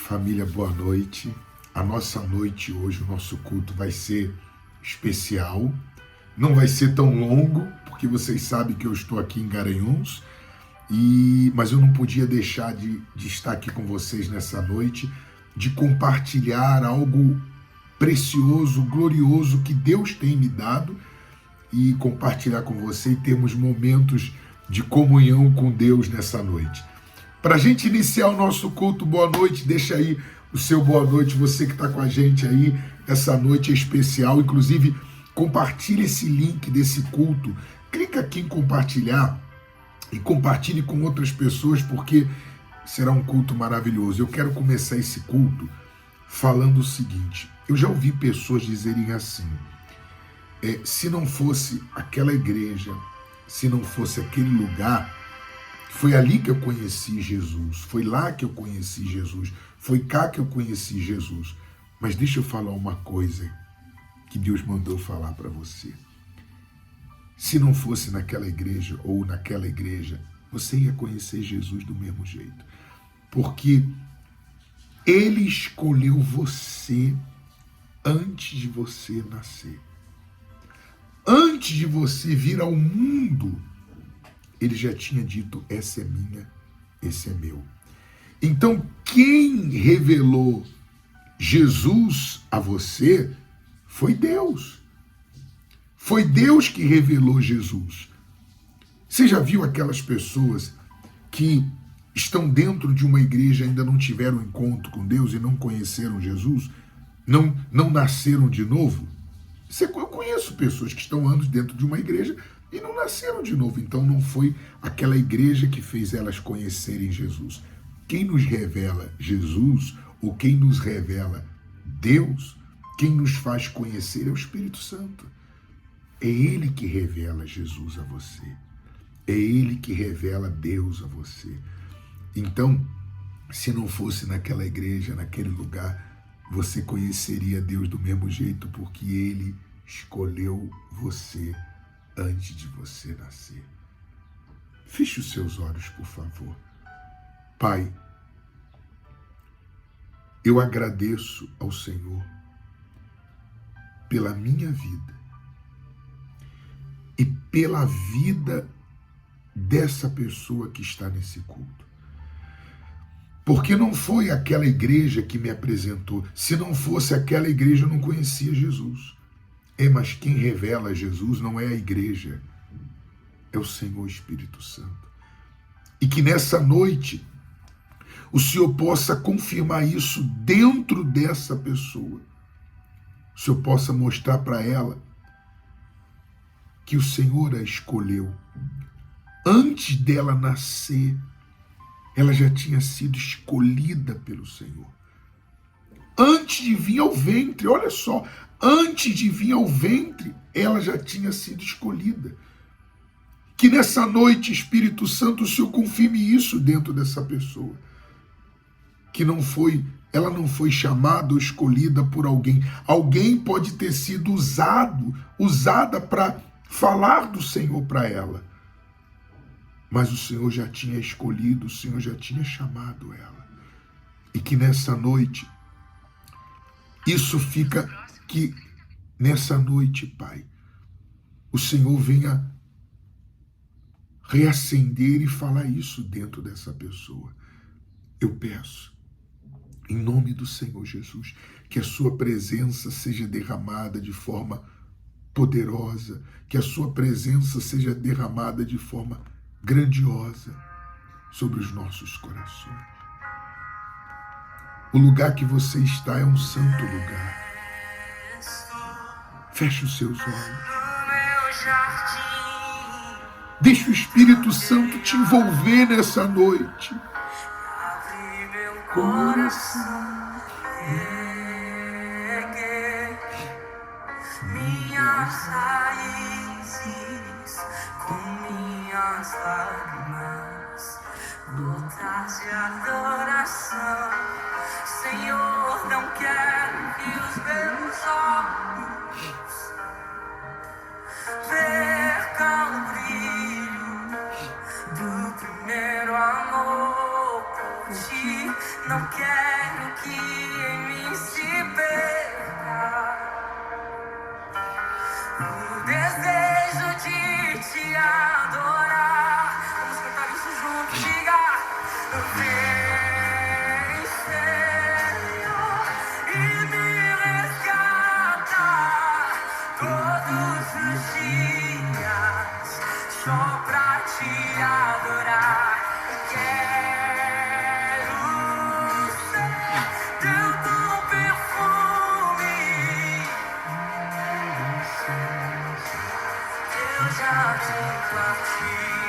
Família, boa noite. A nossa noite hoje, o nosso culto vai ser especial. Não vai ser tão longo, porque vocês sabem que eu estou aqui em Garanhuns, mas eu não podia deixar de estar aqui com vocês nessa noite, de compartilhar algo precioso, glorioso que Deus tem me dado e compartilhar com você e termos momentos de comunhão com Deus nessa noite. Para a gente iniciar o nosso culto, boa noite, deixa aí o seu boa noite, você que está com a gente aí, essa noite é especial, inclusive compartilhe esse link desse culto, clica aqui em compartilhar e compartilhe com outras pessoas, porque será um culto maravilhoso. Eu quero começar esse culto falando o seguinte, eu já ouvi pessoas dizerem assim, se não fosse aquela igreja, se não fosse aquele lugar, foi ali que eu conheci Jesus, foi lá que eu conheci Jesus, foi cá que eu conheci Jesus. Mas deixa eu falar uma coisa que Deus mandou falar para você. Se não fosse naquela igreja ou naquela igreja, você ia conhecer Jesus do mesmo jeito. Porque Ele escolheu você antes de você nascer. Antes de você vir ao mundo, Ele já tinha dito, essa é minha, esse é meu. Então, quem revelou Jesus a você foi Deus. Foi Deus que revelou Jesus. Você já viu aquelas pessoas que estão dentro de uma igreja e ainda não tiveram encontro com Deus e não conheceram Jesus? Não nasceram de novo? Eu conheço pessoas que estão anos dentro de uma igreja e não nasceram de novo. Então não foi aquela igreja que fez elas conhecerem Jesus. Quem nos revela Jesus, ou quem nos revela Deus, quem nos faz conhecer é o Espírito Santo. É Ele que revela Jesus a você. É Ele que revela Deus a você. Então, se não fosse naquela igreja, naquele lugar, você conheceria Deus do mesmo jeito, porque Ele escolheu você antes de você nascer. Feche os seus olhos, por favor. Pai, eu agradeço ao Senhor pela minha vida e pela vida dessa pessoa que está nesse culto. Porque não foi aquela igreja que me apresentou. Se não fosse aquela igreja, eu não conhecia Jesus. Mas quem revela Jesus não é a igreja, é o Senhor Espírito Santo. E que nessa noite o Senhor possa confirmar isso dentro dessa pessoa. O Senhor possa mostrar para ela que o Senhor a escolheu. Antes dela nascer, ela já tinha sido escolhida pelo Senhor. Antes de vir ao ventre, olha só, antes de vir ao ventre, ela já tinha sido escolhida. Que nessa noite, Espírito Santo, o Senhor confirme isso dentro dessa pessoa. Que ela não foi chamada ou escolhida por alguém. Alguém pode ter sido usada para falar do Senhor para ela. Mas o Senhor já tinha escolhido, o Senhor já tinha chamado ela. E que nessa noite, isso fica que nessa noite, Pai, o Senhor venha reacender e falar isso dentro dessa pessoa. Eu peço, em nome do Senhor Jesus, que a sua presença seja derramada de forma poderosa, que a sua presença seja derramada de forma grandiosa sobre os nossos corações. O lugar que você está é um santo lugar. Feche os seus olhos. Deixe o Espírito Santo te envolver nessa noite. Coração, minhas raízes com minhas lágrimas, gotas de adoração. Senhor, não quero que os meus olhos percam o brilho do primeiro amor por ti. Não quero te adorar. Vamos cantar isso juntos, diga. Vem, Senhor, e me resgata todos os dias, só pra te adorar. Quero ser tanto perfume. Eu já te particular.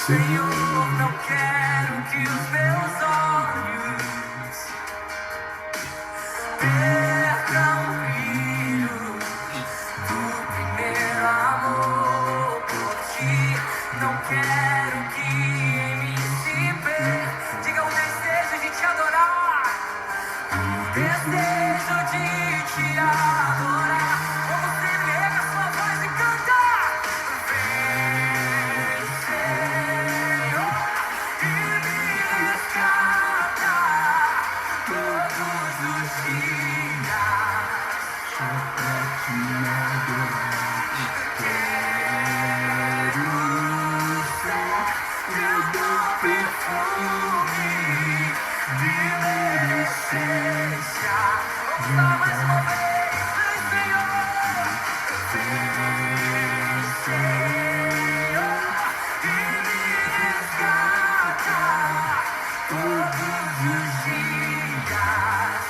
Senhor, não quero que os meus olhos percam o brilho do primeiro amor por ti. Não quero que em mim se perca. Diga o desejo de te adorar. O desejo de te adorar. Vamos erguer a sua voz e cantar. Vem, Senhor, e me resgata todos os dias, só pra te adorar. Quero ser teu perfume de minha essência. Vamos lá mais uma vez, vem, Senhor. Vem, Senhor, e me resgata todos os dias,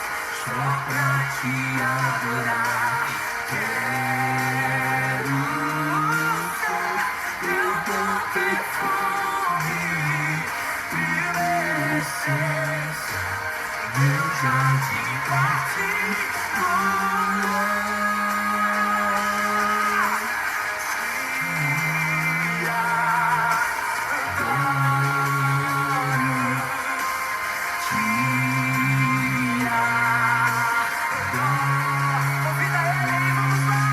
só pra te adorar. Quero ser teu perfume, primeira essência, meu jardim particular. Convida ele aí, vamos lá.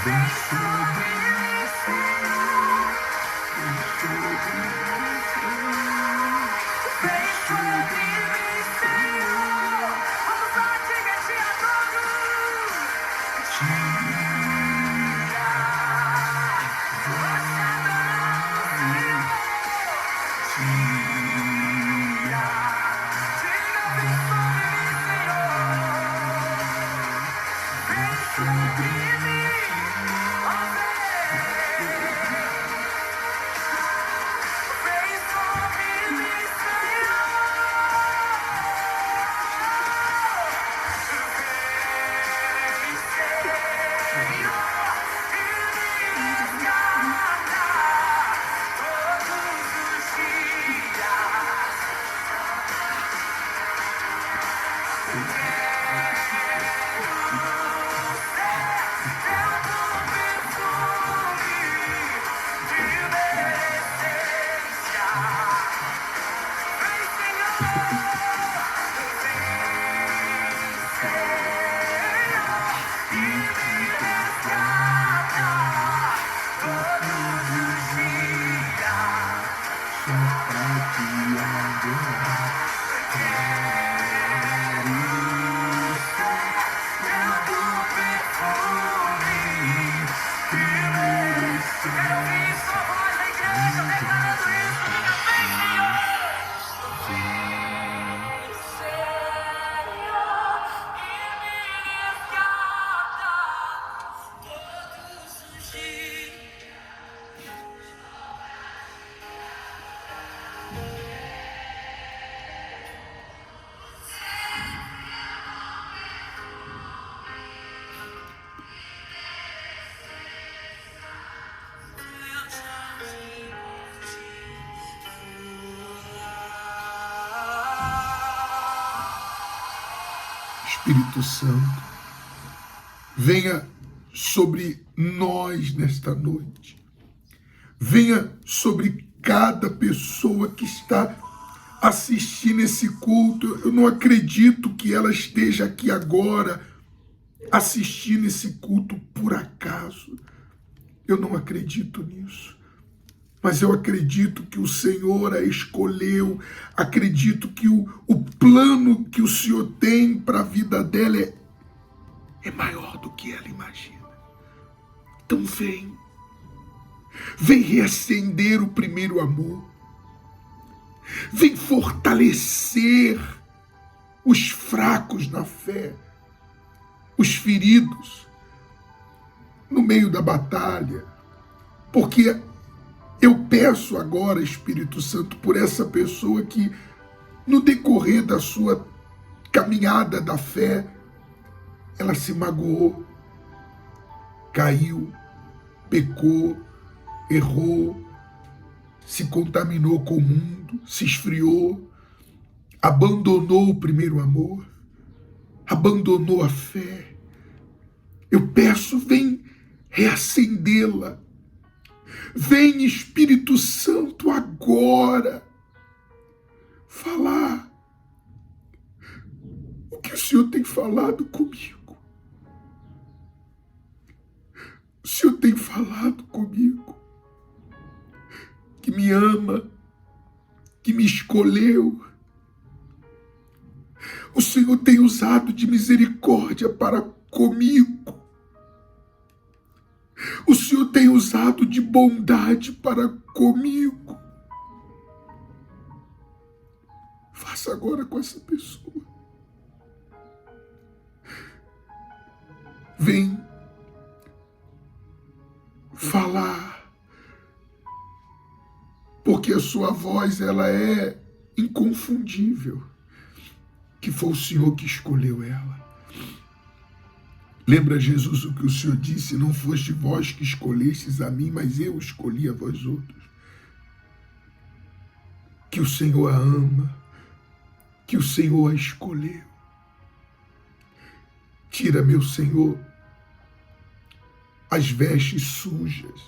Vem sobre mim, Senhor. Vem sobre mim, Senhor. Vem sobre mim, Senhor. Vamos lá, diga, te adoro. Te Espírito Santo, venha sobre nós nesta noite. Venha sobre cada pessoa que está assistindo esse culto. Eu não acredito que ela esteja aqui agora assistindo esse culto por acaso. Eu não acredito nisso. Mas eu acredito que o Senhor a escolheu, acredito que o plano que o Senhor tem para a vida dela é é maior do que ela imagina. Então vem reacender o primeiro amor, vem fortalecer os fracos na fé, os feridos no meio da batalha, porque eu peço agora, Espírito Santo, por essa pessoa que no decorrer da sua caminhada da fé, ela se magoou, caiu, pecou, errou, se contaminou com o mundo, se esfriou, abandonou o primeiro amor, abandonou a fé. Eu peço, vem reacendê-la. Vem, Espírito Santo, agora falar o que o Senhor tem falado comigo. O Senhor tem falado comigo que me ama, que me escolheu. O Senhor tem usado de misericórdia para comigo. O Senhor tem usado de bondade para comigo. Faça agora com essa pessoa. Vem falar, porque a sua voz ela é inconfundível, que foi o Senhor que escolheu ela. Lembra, Jesus, o que o Senhor disse: não foste vós que escolhestes a mim, mas eu escolhi a vós outros. Que o Senhor a ama, que o Senhor a escolheu. Tira, meu Senhor, as vestes sujas,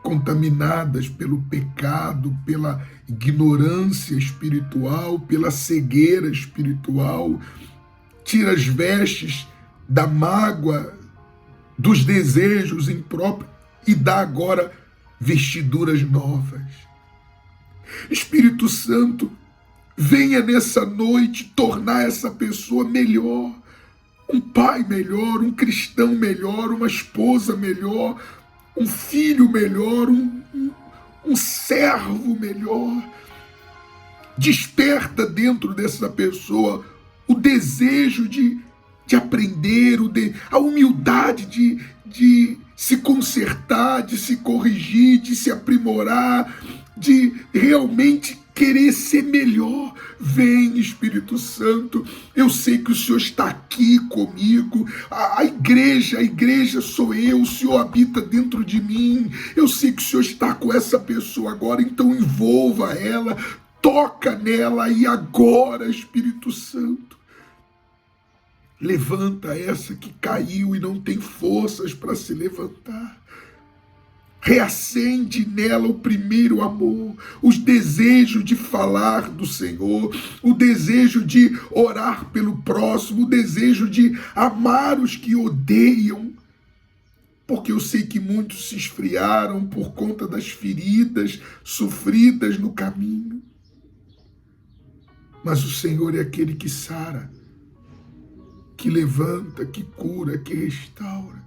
contaminadas pelo pecado, pela ignorância espiritual, pela cegueira espiritual. Tira as vestes da mágoa, dos desejos impróprios e dá agora vestiduras novas. Espírito Santo, venha nessa noite tornar essa pessoa melhor, um pai melhor, um cristão melhor, uma esposa melhor, um filho melhor, um servo melhor. Desperta dentro dessa pessoa o desejo de aprender, a humildade de se consertar, de se corrigir, de se aprimorar, de realmente querer ser melhor. Vem, Espírito Santo, eu sei que o Senhor está aqui comigo, a igreja sou eu, o Senhor habita dentro de mim, eu sei que o Senhor está com essa pessoa agora, então envolva ela, toca nela e agora, Espírito Santo. Levanta essa que caiu e não tem forças para se levantar. Reacende nela o primeiro amor, os desejos de falar do Senhor, o desejo de orar pelo próximo, o desejo de amar os que odeiam, porque eu sei que muitos se esfriaram por conta das feridas sofridas no caminho. Mas o Senhor é aquele que sara, que levanta, que cura, que restaura.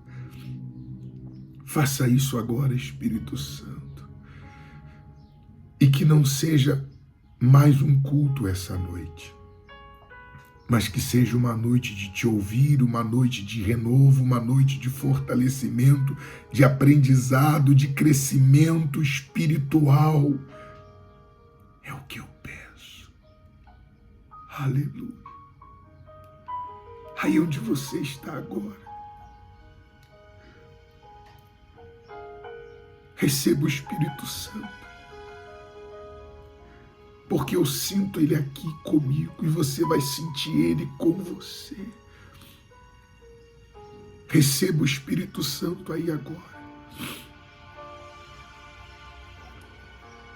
Faça isso agora, Espírito Santo. E que não seja mais um culto essa noite, mas que seja uma noite de te ouvir, uma noite de renovo, uma noite de fortalecimento, de aprendizado, de crescimento espiritual. É o que eu peço. Aleluia. Aí onde você está agora, receba o Espírito Santo, porque eu sinto Ele aqui comigo e você vai sentir Ele com você. Receba o Espírito Santo aí agora.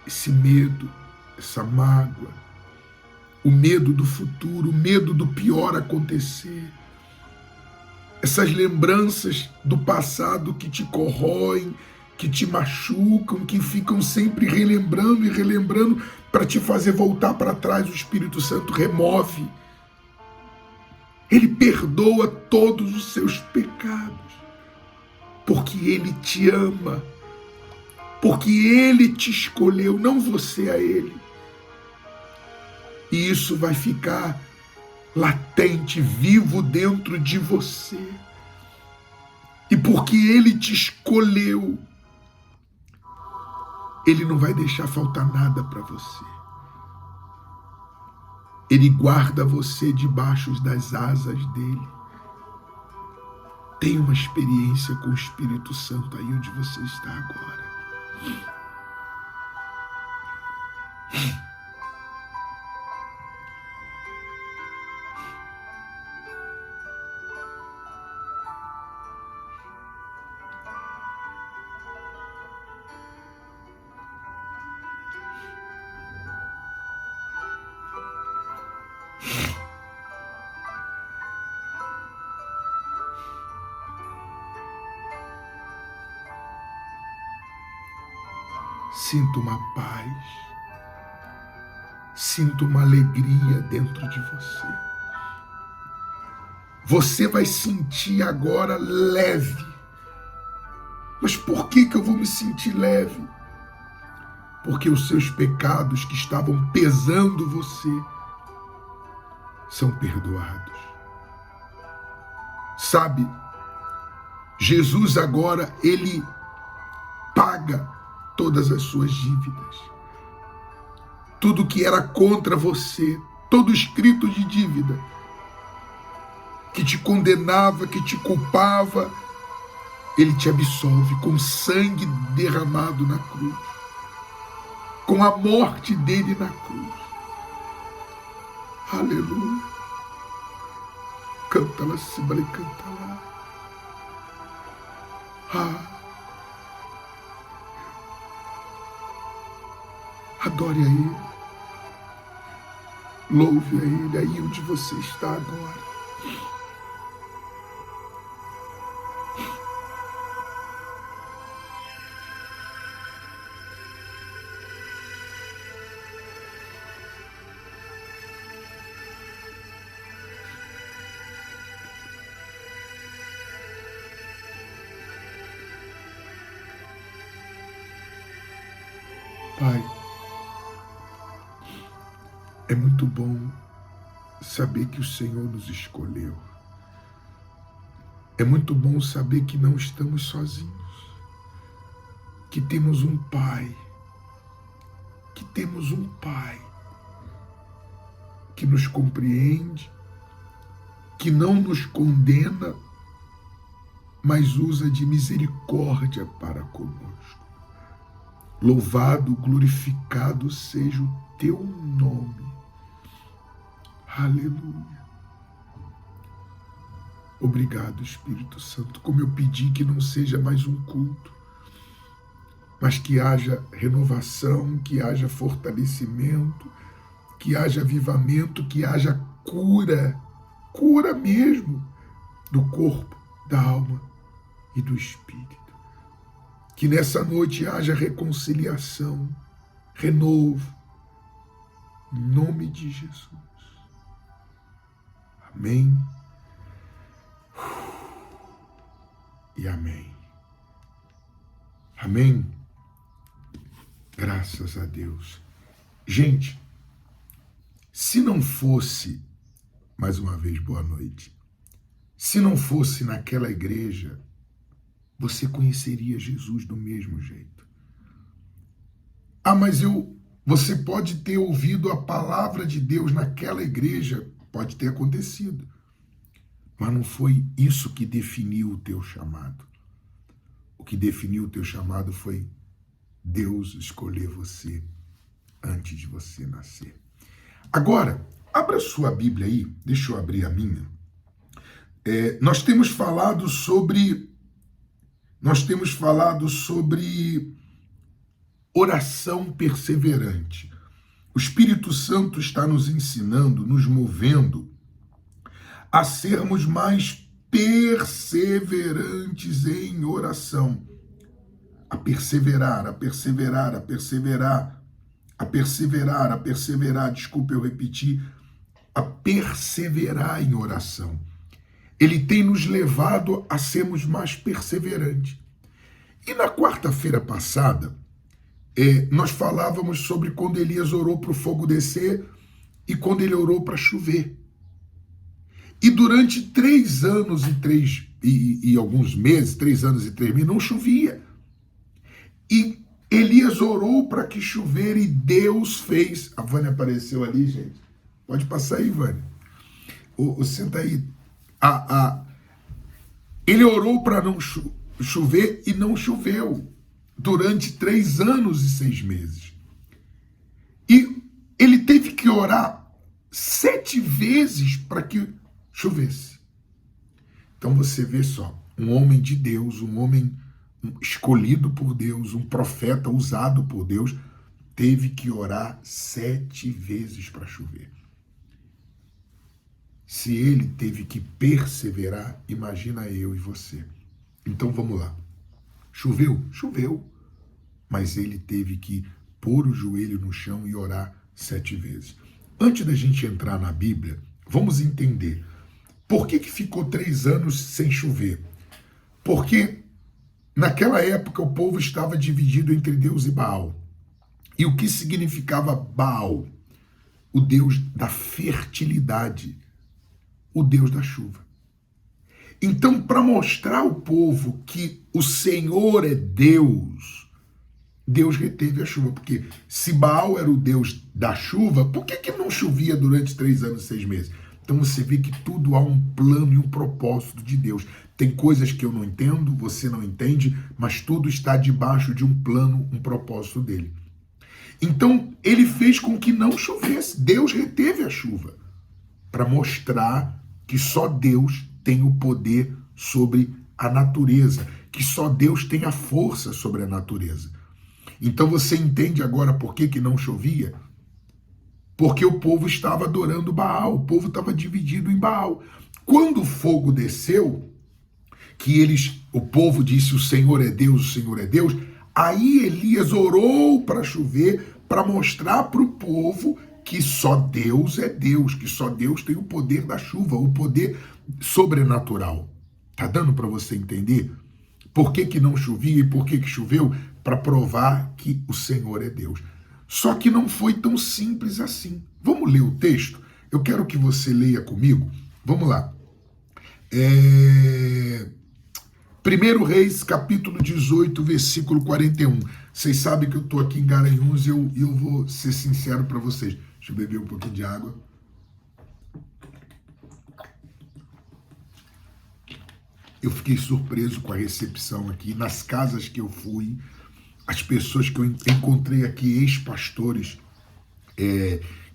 Esse medo, essa mágoa, o medo do futuro, o medo do pior acontecer, essas lembranças do passado que te corroem, que te machucam, que ficam sempre relembrando e relembrando para te fazer voltar para trás. O Espírito Santo remove Ele perdoa todos os seus pecados, porque Ele te ama, porque Ele te escolheu, não você a Ele. E isso vai ficar latente, vivo dentro de você. E porque Ele te escolheu, Ele não vai deixar faltar nada para você. Ele guarda você debaixo das asas dele. Tenha uma experiência com o Espírito Santo aí onde você está agora. Sinto uma paz, sinto uma alegria dentro de você. Você vai sentir agora leve. Mas por que eu vou me sentir leve? Porque os seus pecados que estavam pesando você são perdoados. Sabe, Jesus agora, Ele paga todas as suas dívidas. Tudo que era contra você, todo escrito de dívida, que te condenava, que te culpava, Ele te absolve com sangue derramado na cruz, com a morte dele na cruz. Aleluia. Canta lá, Cibale, canta lá. Adore a Ele. Louve a Ele aí onde você está agora. Pai, é muito bom saber que o Senhor nos escolheu. É muito bom saber que não estamos sozinhos, que temos um Pai, que nos compreende, que não nos condena, mas usa de misericórdia para conosco. Louvado, glorificado seja o teu nome. Aleluia. Obrigado, Espírito Santo. Como eu pedi que não seja mais um culto, mas que haja renovação, que haja fortalecimento, que haja avivamento, que haja cura mesmo do corpo, da alma e do espírito. Que nessa noite haja reconciliação, renovo, em nome de Jesus. Amém e amém. Amém. Graças a Deus. Gente, se não fosse, mais uma vez, boa noite, se não fosse naquela igreja, você conheceria Jesus do mesmo jeito. Mas você pode ter ouvido a palavra de Deus naquela igreja, pode ter acontecido, mas não foi isso que definiu o teu chamado. O que definiu o teu chamado foi Deus escolher você antes de você nascer. Agora, abra sua Bíblia aí, deixa eu abrir a minha. Nós temos falado sobre oração perseverante. O Espírito Santo está nos ensinando, nos movendo a sermos mais perseverantes em oração. A perseverar, desculpa eu repetir, a perseverar em oração. Ele tem nos levado a sermos mais perseverantes. E na quarta-feira passada, nós falávamos sobre quando Elias orou para o fogo descer e quando ele orou para chover. E durante 3 anos e alguns meses, 3 anos e 3 meses, não chovia. E Elias orou para que chover e Deus fez. A Vânia apareceu ali, gente. Pode passar aí, Vânia. Senta aí. Ele orou para não chover e não choveu durante 3 anos e 6 meses. E ele teve que orar 7 vezes para que chovesse. Então você vê só, um homem de Deus, um homem escolhido por Deus, um profeta usado por Deus, teve que orar 7 vezes para chover. Se ele teve que perseverar, imagina eu e você. Então vamos lá. Choveu? Choveu. Mas ele teve que pôr o joelho no chão e orar 7 vezes. Antes da gente entrar na Bíblia, vamos entender por que ficou 3 anos sem chover. Porque naquela época o povo estava dividido entre Deus e Baal. E o que significava Baal? O Deus da fertilidade, o Deus da chuva. Então, para mostrar ao povo que o Senhor é Deus, Deus reteve a chuva. Porque se Baal era o Deus da chuva, por que não chovia durante 3 anos e 6 meses? Então você vê que tudo há um plano e um propósito de Deus. Tem coisas que eu não entendo, você não entende, mas tudo está debaixo de um plano, um propósito dele. Então ele fez com que não chovesse. Deus reteve a chuva para mostrar que só Deus tem o poder sobre a natureza, que só Deus tem a força sobre a natureza. Então você entende agora por que não chovia? Porque o povo estava adorando Baal, o povo estava dividido em Baal. Quando o fogo desceu, o povo disse: o Senhor é Deus, o Senhor é Deus. Aí Elias orou para chover, para mostrar para o povo que só Deus é Deus, que só Deus tem o poder da chuva, o poder sobrenatural. Tá dando para você entender por que não chovia e por que choveu? Para provar que o Senhor é Deus. Só que não foi tão simples assim. Vamos ler o texto? Eu quero que você leia comigo. Vamos lá. 1 Reis, capítulo 18, versículo 41. Vocês sabem que eu estou aqui em Garanhuns e eu vou ser sincero para vocês. Deixa eu beber um pouquinho de água. Eu fiquei surpreso com a recepção aqui. Nas casas que eu fui, as pessoas que eu encontrei aqui, ex-pastores,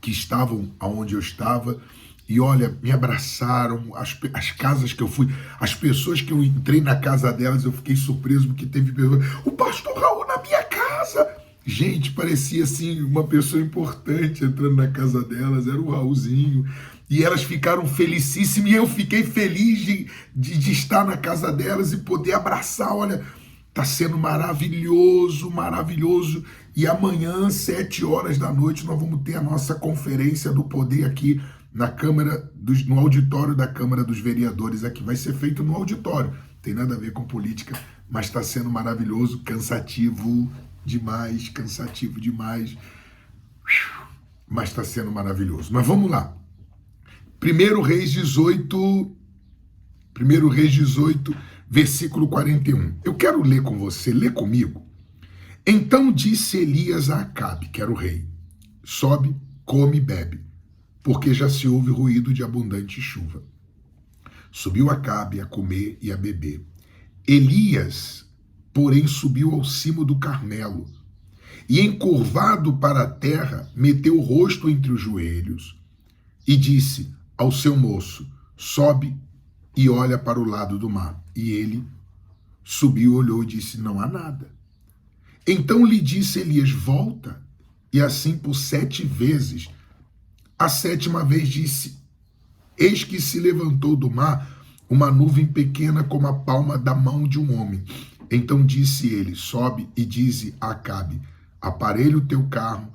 que estavam onde eu estava, e olha, me abraçaram, as casas que eu fui, as pessoas que eu entrei na casa delas, eu fiquei surpreso porque teve pessoas, o pastor Raul na minha casa. Gente, parecia assim uma pessoa importante entrando na casa delas, era o Raulzinho, e elas ficaram felicíssimas, e eu fiquei feliz de estar na casa delas e poder abraçar, olha, tá sendo maravilhoso, maravilhoso. E amanhã, 7 horas da noite, nós vamos ter a nossa conferência do poder aqui no auditório da Câmara dos Vereadores. Aqui vai ser feito no auditório. Tem nada a ver com política, mas está sendo maravilhoso, cansativo demais, mas está sendo maravilhoso. Mas vamos lá. 1 Reis 18, versículo 41. Eu quero ler com você, lê comigo. Então disse Elias a Acabe, que era o rei: sobe, come e bebe, porque já se ouve ruído de abundante chuva. Subiu Acabe a comer e a beber. Elias, porém, subiu ao cimo do Carmelo e, encurvado para a terra, meteu o rosto entre os joelhos e disse ao seu moço: sobe e olha para o lado do mar. E ele subiu, olhou e disse: não há nada. Então lhe disse Elias: volta. E assim por 7 vezes. A 7ª vez disse: eis que se levantou do mar uma nuvem pequena como a palma da mão de um homem. Então disse ele: sobe e dize a Acabe: aparelha o teu carro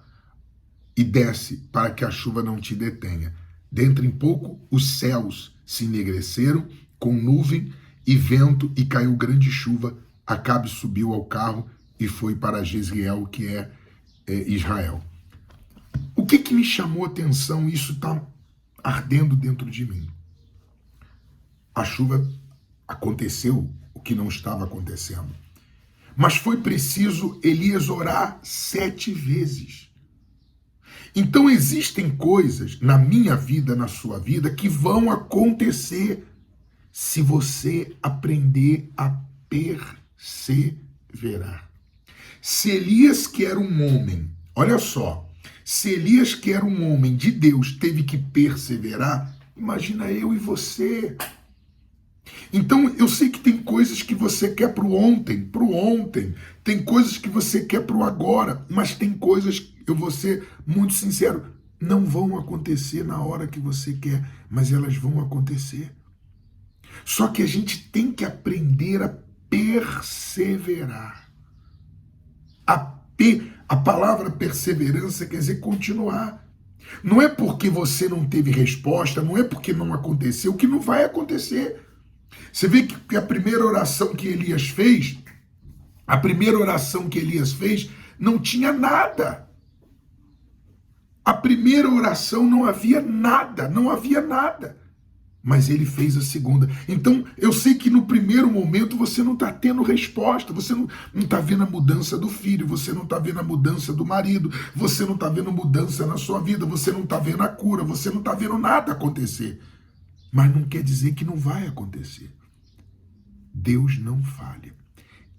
e desce, para que a chuva não te detenha. Dentro em pouco, os céus se enegreceram com nuvem e vento e caiu grande chuva. Acabe subiu ao carro e foi para Jezreel, que é Israel. O que me chamou a atenção? Isso está ardendo dentro de mim. A chuva aconteceu, o que não estava acontecendo. Mas foi preciso Elias orar 7 vezes. Então existem coisas na minha vida, na sua vida, que vão acontecer se você aprender a perseverar. Se Elias, que era um homem, olha só, se Elias, que era um homem de Deus, teve que perseverar, imagina eu e você. Então, eu sei que tem coisas que você quer pro ontem, tem coisas que você quer pro agora, mas tem coisas, eu vou ser muito sincero, não vão acontecer na hora que você quer, mas elas vão acontecer. Só que a gente tem que aprender a perseverar. A palavra perseverança quer dizer continuar. Não é porque você não teve resposta, não é porque não aconteceu, que não vai acontecer. Você vê que a primeira oração que Elias fez, não tinha nada. A primeira oração não havia nada. Mas ele fez a segunda. Então, eu sei que no primeiro momento você não está tendo resposta, você não está vendo a mudança do filho, você não está vendo a mudança do marido, você não está vendo mudança na sua vida, você não está vendo a cura, você não está vendo nada acontecer. Mas não quer dizer que não vai acontecer. Deus não falha.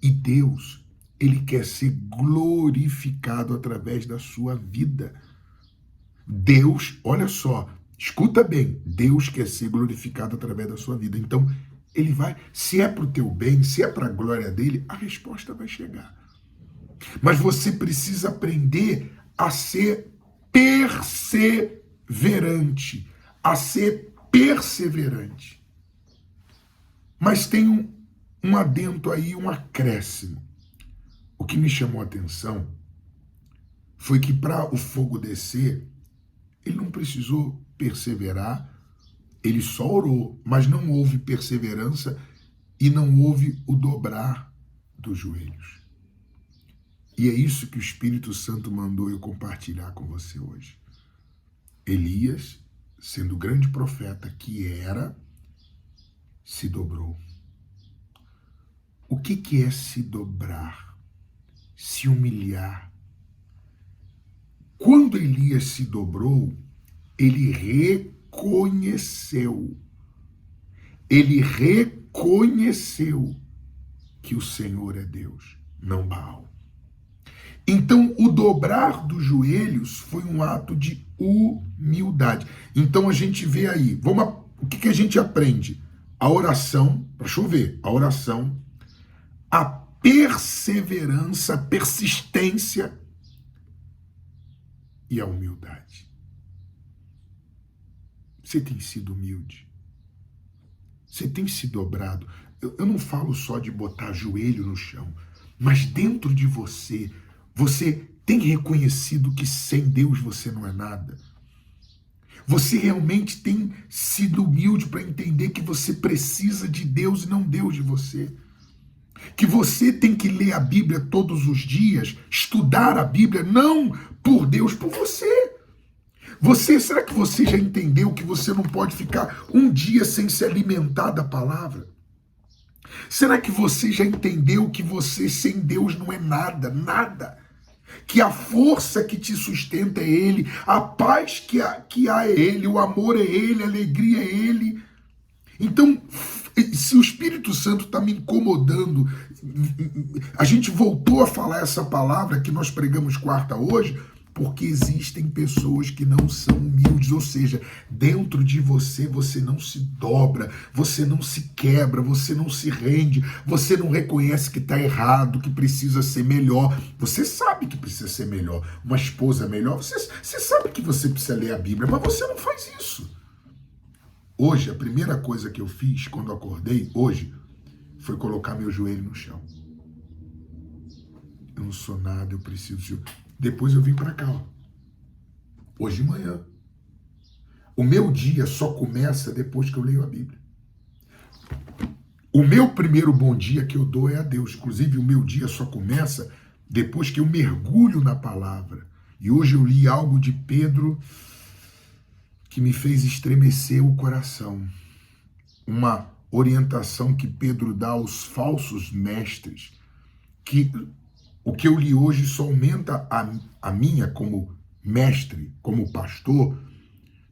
E Deus, ele quer ser glorificado através da sua vida. Deus, olha só, escuta bem, Deus quer ser glorificado através da sua vida. Então, ele vai, se é para o teu bem, se é para a glória dele, a resposta vai chegar. Mas você precisa aprender a ser perseverante, Mas tem um adendo aí, um acréscimo. O que me chamou a atenção foi que para o fogo descer, ele não precisou perseverar, ele só orou, mas não houve perseverança e não houve o dobrar dos joelhos. E é isso que o Espírito Santo mandou eu compartilhar com você hoje. Elias, sendo o grande profeta que era, se dobrou. O que é se dobrar? Se humilhar. Quando Elias se dobrou, ele reconheceu que o Senhor é Deus, não Baal. Então, o dobrar dos joelhos foi um ato de humildade. Então, a gente vê aí, o que a gente aprende? A oração, para chover, a oração, a perseverança, a persistência e a humildade. Você tem sido humilde? Você tem se dobrado? Eu não falo só de botar joelho no chão, mas dentro de você, você tem reconhecido que sem Deus você não é nada? Você realmente tem sido humilde para entender que você precisa de Deus e não Deus de você? Que você tem que ler a Bíblia todos os dias, estudar a Bíblia, não por Deus, por você. Será que você já entendeu que você não pode ficar um dia sem se alimentar da palavra? Será que você já entendeu que você sem Deus não é nada? Que a força que te sustenta é Ele, a paz que há é Ele, o amor é Ele, a alegria é Ele. Então, se o Espírito Santo está me incomodando, a gente voltou a falar essa palavra que nós pregamos quarta hoje, porque existem pessoas que não são humildes, ou seja, dentro de você, você não se dobra, você não se quebra, você não se rende, você não reconhece que está errado, que precisa ser melhor. Você sabe que precisa ser melhor, uma esposa melhor, você sabe que você precisa ler a Bíblia, mas você não faz isso. Hoje, a primeira coisa que eu fiz quando acordei, hoje, foi colocar meu joelho no chão. Eu não sou nada, eu preciso... Depois eu vim para cá, ó. Hoje de manhã. O meu dia só começa depois que eu leio a Bíblia. O meu primeiro bom dia que eu dou é a Deus. Inclusive, o meu dia só começa depois que eu mergulho na palavra. E hoje eu li algo de Pedro que me fez estremecer o coração. Uma orientação que Pedro dá aos falsos mestres, que o que eu li hoje só aumenta a minha como mestre, como pastor,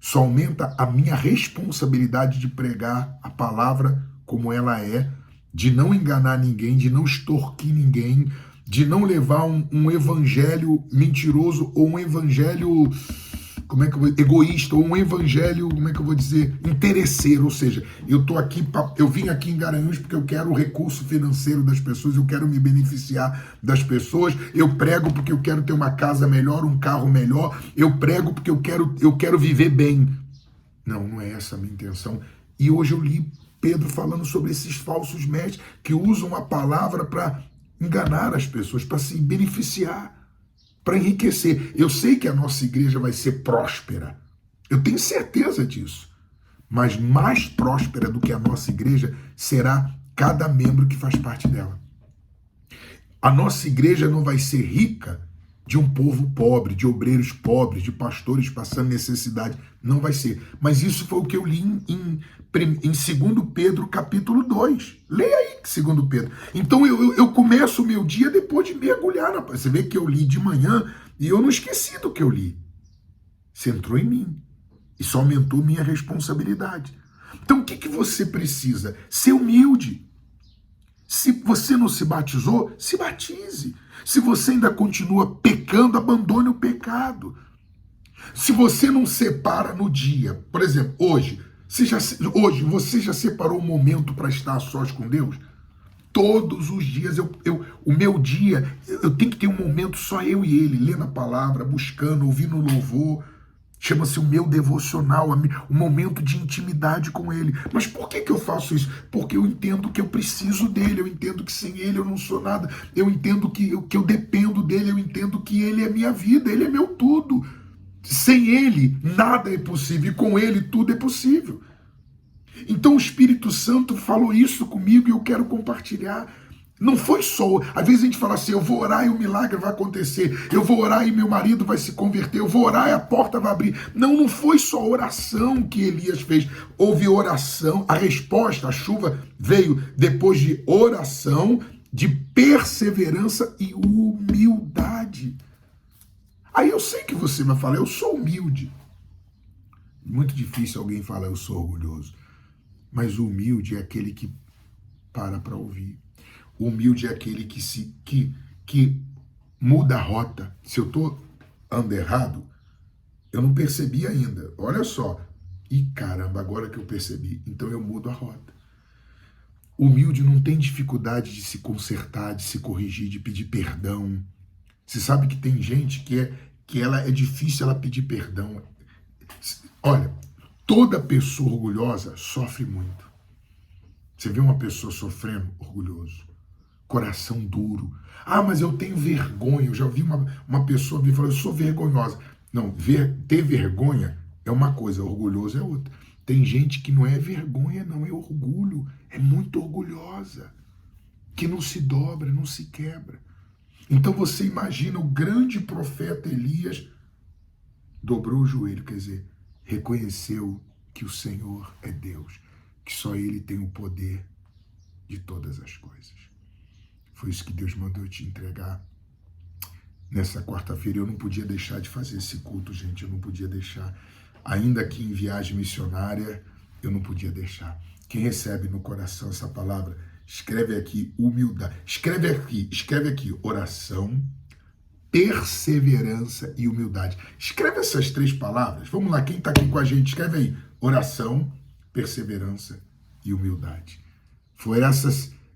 só aumenta a minha responsabilidade de pregar a palavra como ela é, de não enganar ninguém, de não extorquir ninguém, de não levar um evangelho mentiroso ou um evangelho, egoísta, ou um evangelho, interesseiro. Ou seja, eu vim aqui em Garanhuns porque eu quero o recurso financeiro das pessoas, eu quero me beneficiar das pessoas, eu prego porque eu quero ter uma casa melhor, um carro melhor, eu prego porque eu quero viver bem. Não é essa a minha intenção. E hoje eu li Pedro falando sobre esses falsos mestres que usam a palavra para enganar as pessoas, para se beneficiar, para enriquecer. Eu sei que a nossa igreja vai ser próspera, eu tenho certeza disso, mas mais próspera do que a nossa igreja será cada membro que faz parte dela. A nossa igreja não vai ser rica de um povo pobre, de obreiros pobres, de pastores passando necessidade. Não vai ser. Mas isso foi o que eu li em 2 Pedro, capítulo 2. Leia aí, 2 Pedro. Então eu começo o meu dia depois de mergulhar na... Você vê que eu li de manhã e eu não esqueci do que eu li. Isso entrou em mim. Isso aumentou minha responsabilidade. Então o que você precisa? Ser humilde. Se você não se batizou, se batize. Se você ainda continua pecando, abandone o pecado. Se você não separa no dia, por exemplo, hoje você já separou um momento para estar a sós com Deus? Todos os dias, o meu dia, eu tenho que ter um momento só eu e ele, lendo a palavra, buscando, ouvindo louvor. Chama-se o meu devocional, um momento de intimidade com ele. Mas por que eu faço isso? Porque eu entendo que eu preciso dele, eu entendo que sem ele eu não sou nada, eu entendo que eu dependo dele, eu entendo que ele é minha vida, ele é meu tudo. Sem ele, nada é possível, e com ele tudo é possível. Então o Espírito Santo falou isso comigo e eu quero compartilhar. Não foi só, às vezes a gente fala assim, eu vou orar e o milagre vai acontecer, eu vou orar e meu marido vai se converter, eu vou orar e a porta vai abrir. Não foi só oração que Elias fez, houve oração, a resposta, a chuva veio depois de oração, de perseverança e humildade. Aí eu sei que você vai falar, eu sou humilde. Muito difícil alguém falar, eu sou orgulhoso. Mas o humilde é aquele que para ouvir. O humilde é aquele que muda a rota. Se eu estou andando errado, eu não percebi ainda. Olha só. E caramba, agora que eu percebi. Então eu mudo a rota. O humilde não tem dificuldade de se consertar, de se corrigir, de pedir perdão. Você sabe que tem gente que ela é difícil ela pedir perdão. Olha, toda pessoa orgulhosa sofre muito. Você vê uma pessoa sofrendo, orgulhoso. Coração duro. Ah, mas eu tenho vergonha. Eu já vi uma pessoa me falar, eu sou vergonhosa. Não, ter vergonha é uma coisa, orgulhoso é outra. Tem gente que não é vergonha, não, é orgulho. É muito orgulhosa. Que não se dobra, não se quebra. Então você imagina o grande profeta Elias dobrou o joelho, quer dizer, reconheceu que o Senhor é Deus, que só Ele tem o poder de todas as coisas. Foi isso que Deus mandou eu te entregar nessa quarta-feira. Eu não podia deixar de fazer esse culto, gente, eu não podia deixar. Ainda aqui em viagem missionária, eu não podia deixar. Quem recebe no coração essa palavra, escreve aqui humildade. Escreve aqui oração, perseverança e humildade. Escreve essas 3 palavras. Vamos lá, quem está aqui com a gente, escreve aí. Oração, perseverança e humildade. Foram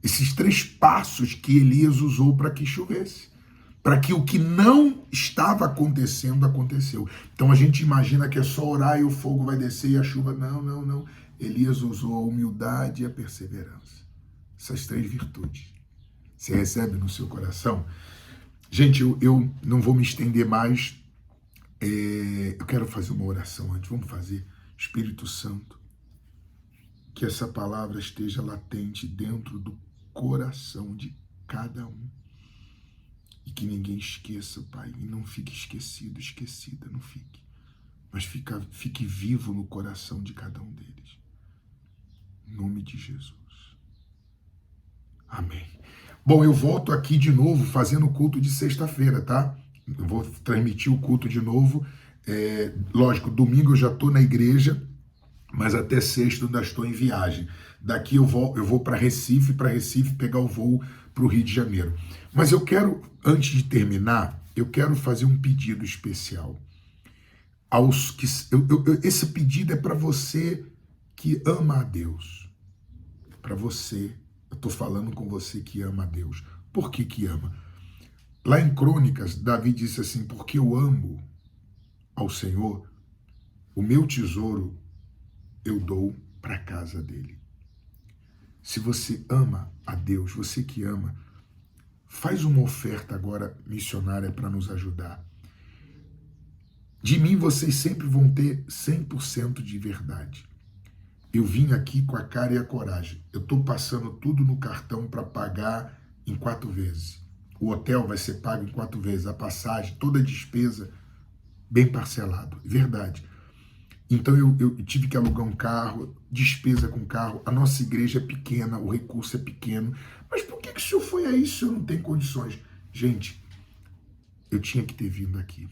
esses 3 passos que Elias usou para que chovesse. Para que o que não estava acontecendo, aconteceu. Então a gente imagina que é só orar e o fogo vai descer e a chuva. Não. Elias usou a humildade e a perseverança. Essas 3 virtudes. Você recebe no seu coração? Gente, eu não vou me estender mais. Eu quero fazer uma oração antes. Vamos fazer. Espírito Santo, que essa palavra esteja latente dentro do coração de cada um. E que ninguém esqueça, Pai, e não fique esquecido, esquecida, não fique. Mas fique vivo no coração de cada um deles. Em nome de Jesus. Amém. Bom, eu volto aqui de novo fazendo o culto de sexta-feira, tá? Eu vou transmitir o culto de novo. Lógico, domingo eu já estou na igreja, mas até sexta eu ainda estou em viagem. Daqui eu vou para Recife pegar o voo para o Rio de Janeiro. Mas eu quero, antes de terminar, eu quero fazer um pedido especial. Esse pedido é para você que ama a Deus. Para você, eu estou falando com você que ama a Deus. Por que ama? Lá em Crônicas, Davi disse assim, porque eu amo ao Senhor, o meu tesouro eu dou para a casa dele. Se você ama a Deus, você que ama, faz uma oferta agora missionária para nos ajudar. De mim vocês sempre vão ter 100% de verdade. Eu vim aqui com a cara e a coragem. Eu estou passando tudo no cartão para pagar em 4 vezes. O hotel vai ser pago em 4 vezes, a passagem, toda a despesa, bem parcelado. Verdade. Então eu tive que alugar um carro, despesa com carro. A nossa igreja é pequena, o recurso é pequeno. Mas por que o senhor foi aí se eu não tenho condições? Gente, eu tinha que ter vindo aqui.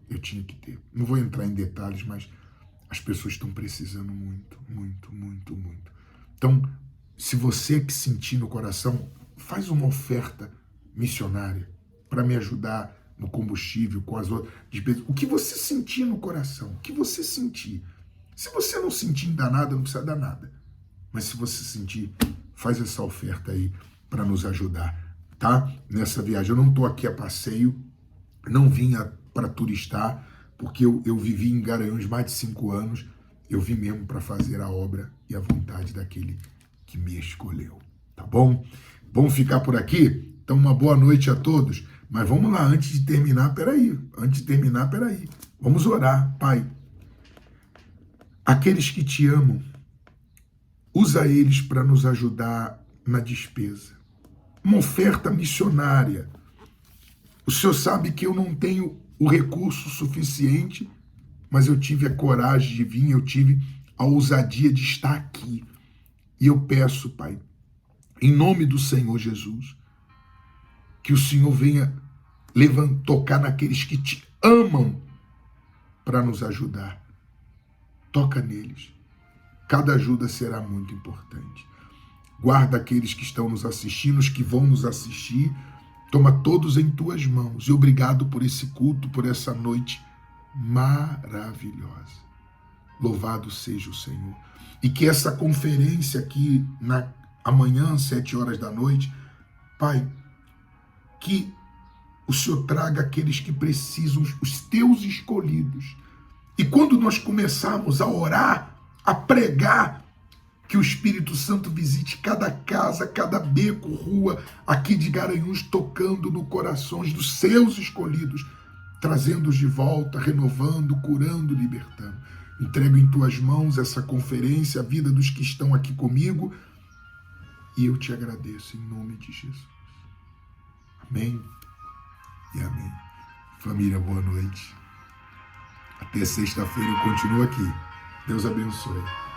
Eu tinha que ter. Não vou entrar em detalhes, mas as pessoas estão precisando muito, muito, muito, muito. Então, se você que sentir no coração, faz uma oferta missionária para me ajudar no combustível, com as outras despesas. O que você sentir no coração, o que você sentir. Se você não sentir em dar nada, não precisa dar nada. Mas se você sentir, faz essa oferta aí para nos ajudar, tá? Nessa viagem. Eu não estou aqui a passeio, não vim para turistar, porque eu vivi em Garanhuns mais de 5 anos. Eu vim mesmo para fazer a obra e a vontade daquele que me escolheu, tá bom? Vamos ficar por aqui? Então, uma boa noite a todos. Mas vamos lá, antes de terminar, peraí. Vamos orar, Pai. Aqueles que te amam, usa eles para nos ajudar na despesa. Uma oferta missionária. O Senhor sabe que eu não tenho o recurso suficiente, mas eu tive a coragem de vir, eu tive a ousadia de estar aqui. E eu peço, Pai, em nome do Senhor Jesus, que o Senhor venha tocar naqueles que te amam para nos ajudar. Toca neles. Cada ajuda será muito importante. Guarda aqueles que estão nos assistindo, os que vão nos assistir. Toma todos em tuas mãos. E obrigado por esse culto, por essa noite maravilhosa. Louvado seja o Senhor. E que essa conferência aqui amanhã, 7 horas da noite, Pai, que o Senhor traga aqueles que precisam, os teus escolhidos. E quando nós começarmos a orar, a pregar, que o Espírito Santo visite cada casa, cada beco, rua aqui de Garanhuns, tocando no corações dos seus escolhidos, trazendo-os de volta, renovando, curando, libertando. Entrego em tuas mãos essa conferência, a vida dos que estão aqui comigo, e eu te agradeço em nome de Jesus. Amém e amém. Família, boa noite. Até sexta-feira eu continuo aqui. Deus abençoe.